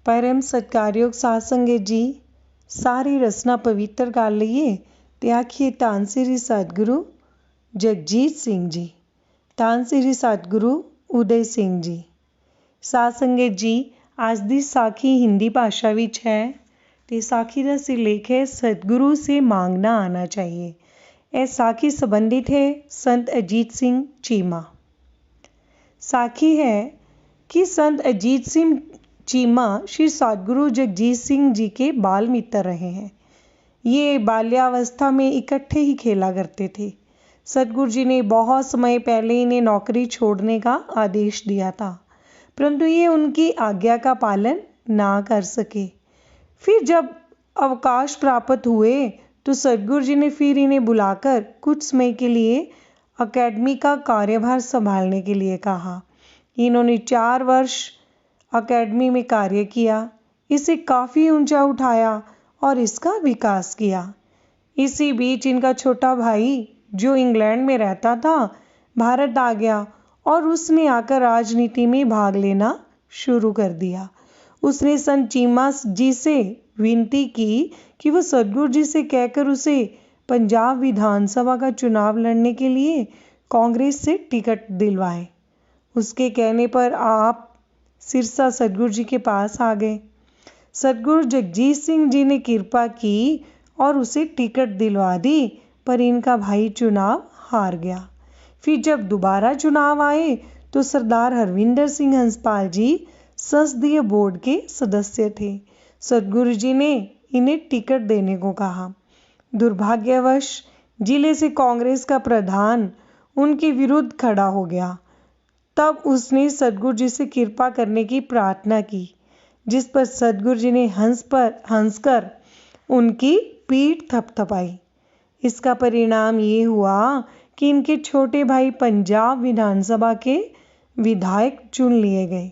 परम सत्कारयोग सासंगत जी सारी रचना पवित्र कर लईए ते आखिए धन श्री सतगुरु जगजीत सिंह जी, धन श्री सतगुरु उदय सिंह जी। सासंगत जी आज दी साखी हिंदी भाषा विच है ते साखी का सिरलेख है सतगुरु से मांगना आना चाहिए। यह साखी संबंधित है संत अजीत सिंह चीमा। साखी है कि संत अजीत सिंह चीमा श्री सतगुरु जगजीत सिंह जी के बाल मित्र रहे हैं। ये बाल्यावस्था में इकट्ठे ही खेला करते थे। सतगुरु जी ने बहुत समय पहले इन्हें नौकरी छोड़ने का आदेश दिया था, परंतु ये उनकी आज्ञा का पालन ना कर सके। फिर जब अवकाश प्राप्त हुए तो सतगुरु जी ने फिर इन्हें बुलाकर कुछ समय के लिए अकेडमी का कार्यभार संभालने के लिए कहा। इन्होंने 4 वर्ष अकेडमी में कार्य किया, इसे काफ़ी ऊंचा उठाया और इसका विकास किया। इसी बीच इनका छोटा भाई जो इंग्लैंड में रहता था भारत आ गया और उसने आकर राजनीति में भाग लेना शुरू कर दिया। उसने संत चीमा जी से विनती की कि वह सतगुरु जी से कहकर उसे पंजाब विधानसभा का चुनाव लड़ने के लिए कांग्रेस से टिकट दिलवाए। उसके कहने पर आप सिरसा सतगुरु जी के पास आ गए। सतगुरु जगजीत सिंह जी ने कृपा की और उसे टिकट दिलवा दी, पर इनका भाई चुनाव हार गया। फिर जब दोबारा चुनाव आए तो सरदार हरविंदर सिंह हंसपाल जी संसदीय बोर्ड के सदस्य थे। सतगुरु जी ने इन्हें टिकट देने को कहा। दुर्भाग्यवश जिले से कांग्रेस का प्रधान उनके विरुद्ध खड़ा हो गया। तब उसने सतगुरु जी से कृपा करने की प्रार्थना की, जिस पर सतगुरु जी ने हंसकर उनकी पीठ थपथपाई। इसका परिणाम ये हुआ कि इनके छोटे भाई पंजाब विधानसभा के विधायक चुन लिए गए।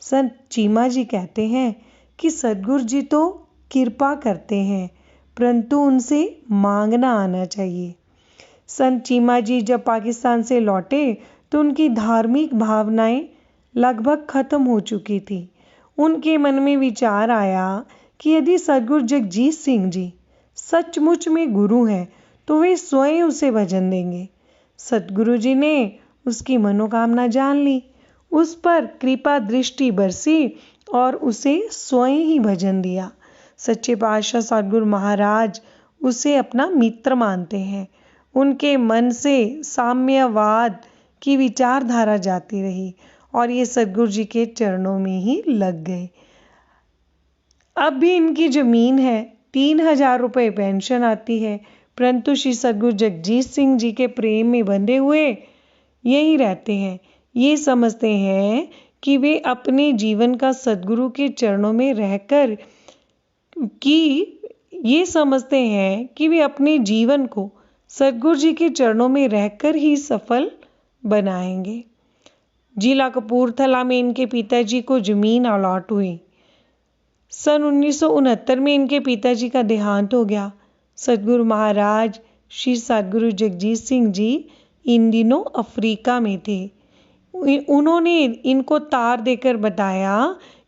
संत चीमा जी कहते हैं कि सतगुरु जी तो कृपा करते हैं, परंतु उनसे मांगना आना चाहिए। संत चीमा जी जब पाकिस्तान से लौटे तो उनकी धार्मिक भावनाएं लगभग खत्म हो चुकी थी। उनके मन में विचार आया कि यदि सतगुरु जगजीत सिंह जी सचमुच में गुरु हैं तो वे स्वयं उसे भजन देंगे। सतगुरु जी ने उसकी मनोकामना जान ली, उस पर कृपा दृष्टि बरसी और उसे स्वयं ही भजन दिया। सच्चे पातशाह सतगुरु महाराज उसे अपना मित्र मानते हैं। उनके मन से साम्यवाद की विचारधारा जाती रही और ये सतगुरु जी के चरणों में ही लग गए। अब भी इनकी जमीन है, 3000 रुपये पेंशन आती है, परंतु श्री सतगुरु जगजीत सिंह जी के प्रेम में बंधे हुए यही रहते हैं। ये समझते हैं कि वे अपने जीवन का सतगुरु के चरणों में रहकर वे अपने जीवन को सतगुरु जी के चरणों में रहकर ही सफल बनाएंगे। जिला कपूरथला में इनके पिताजी को जमीन अलॉट हुई। सन 1969 में इनके पिताजी का देहांत हो गया। सतगुरु महाराज श्री सतगुरु जगजीत सिंह जी इन दिनों अफ्रीका में थे। उन्होंने इनको तार देकर बताया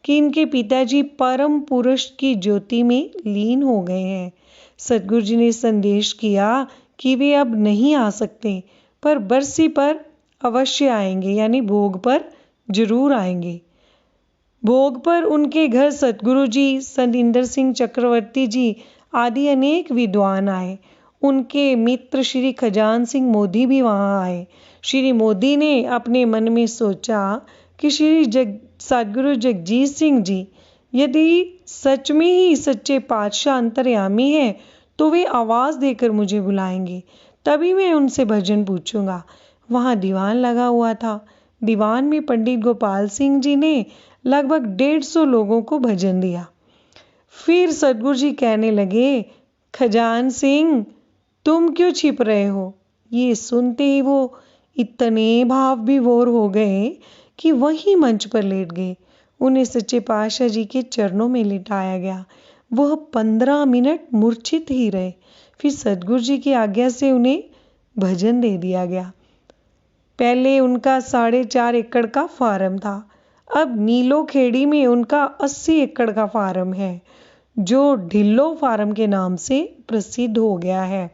कि इनके पिताजी परम पुरुष की ज्योति में लीन हो गए हैं। सतगुरु जी ने संदेश किया कि वे अब नहीं आ सकते, पर बरसी पर अवश्य आएंगे, यानी भोग पर जरूर आएंगे। भोग पर उनके घर सतगुरु जी, संत इंदर सिंह चक्रवर्ती जी आदि अनेक विद्वान आए। उनके मित्र श्री खजान सिंह मोदी भी वहां आए। श्री मोदी ने अपने मन में सोचा कि श्री सतगुरु जगजीत सिंह जी यदि सच में ही सच्चे पातशाह अंतर्यामी हैं तो वे आवाज़ देकर मुझे बुलाएंगे, तभी मैं उनसे भजन पूछूंगा। वहाँ दीवान लगा हुआ था। दीवान में पंडित गोपाल सिंह जी ने लगभग 150 लोगों को भजन दिया। फिर सतगुरु जी कहने लगे, खजान सिंह तुम क्यों छिप रहे हो? ये सुनते ही वो इतने भाव विभोर हो गए कि वहीं मंच पर लेट गए। उन्हें सच्चे पातशाह जी के चरणों में लिटाया गया। वह 15 मिनट मूर्छित ही रहे। फिर सतगुरु जी की आज्ञा से उन्हें भजन दे दिया गया। पहले उनका 4.5 एकड़ का फार्म था, अब नीलो खेड़ी में उनका 80 एकड़ का फार्म है, जो ढिल्लो फार्म के नाम से प्रसिद्ध हो गया है।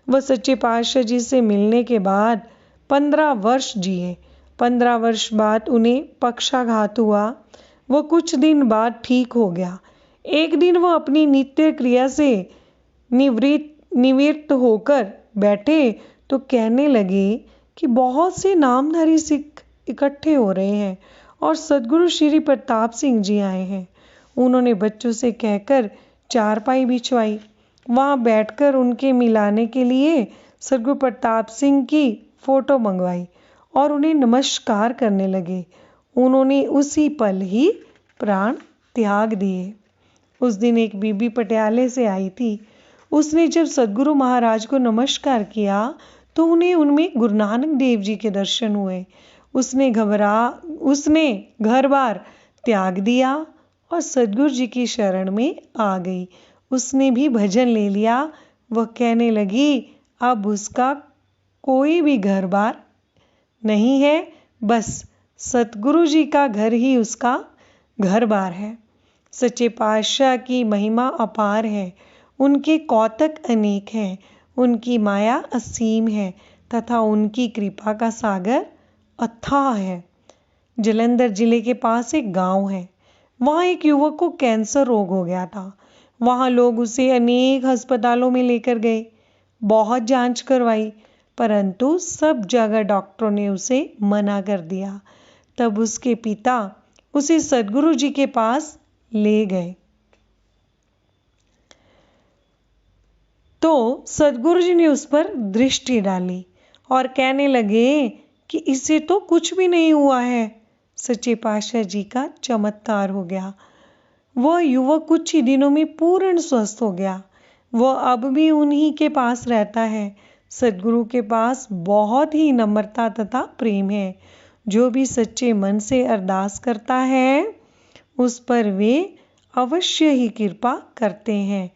वह सच्चे पातशाह जी से मिलने के बाद 15 वर्ष जिए। 15 वर्ष बाद उन्हें पक्षाघात हुआ। वह कुछ दिन बाद ठीक हो गया। एक दिन वह अपनी नित्य क्रिया से निवृत्त होकर बैठे तो कहने लगे कि बहुत से नामधारी सिख इकट्ठे हो रहे हैं और सदगुरु श्री प्रताप सिंह जी आए हैं। उन्होंने बच्चों से कहकर चारपाई बिछवाई। वहां बैठकर उनके मिलाने के लिए सदगुरु प्रताप सिंह की फोटो मंगवाई और उन्हें नमस्कार करने लगे। उन्होंने उसी पल ही प्राण त्याग दिए। उस दिन एक बीबी पटियाले से आई थी। उसने जब सदगुरु महाराज को नमस्कार किया तो उन्हें उनमें गुरु नानक देव जी के दर्शन हुए। उसने घर बार त्याग दिया और सदगुरु जी की शरण में आ गई। उसने भी भजन ले लिया। वह कहने लगी अब उसका कोई भी घर बार नहीं है, बस सतगुरु जी का घर ही उसका घर बार है। सच्चे पातशाह की महिमा अपार है। उनके कौतक अनेक हैं। उनकी माया असीम है तथा उनकी कृपा का सागर अथाह है। जालंधर जिले के पास एक गांव है। वहां एक युवक को कैंसर रोग हो गया था। वहां लोग उसे अनेक अस्पतालों में लेकर गए, बहुत जांच करवाई, परंतु सब जगह डॉक्टरों ने उसे मना कर दिया। तब उसके पिता उसे सदगुरु जी के पास ले गए तो सदगुरु जी ने उस पर दृष्टि डाली और कहने लगे कि इससे तो कुछ भी नहीं हुआ है। सच्चे पातशाह जी का चमत्कार हो गया। वह युवक कुछ ही दिनों में पूर्ण स्वस्थ हो गया। वह अब भी उन्हीं के पास रहता है। सदगुरु के पास बहुत ही नम्रता तथा प्रेम है। जो भी सच्चे मन से अरदास करता है उस पर वे अवश्य ही कृपा करते हैं।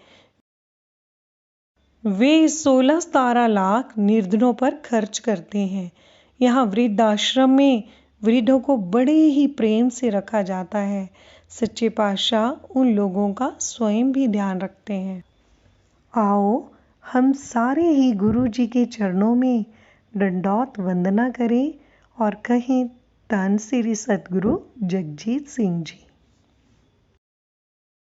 वे 16-17 लाख निर्धनों पर खर्च करते हैं। यहाँ वृद्ध आश्रम में वृद्धों को बड़े ही प्रेम से रखा जाता है। सच्चे पातशाह उन लोगों का स्वयं भी ध्यान रखते हैं। आओ हम सारे ही गुरु जी के चरणों में दंडौत वंदना करें और कहें धन श्री सतगुरु जगजीत सिंह जी।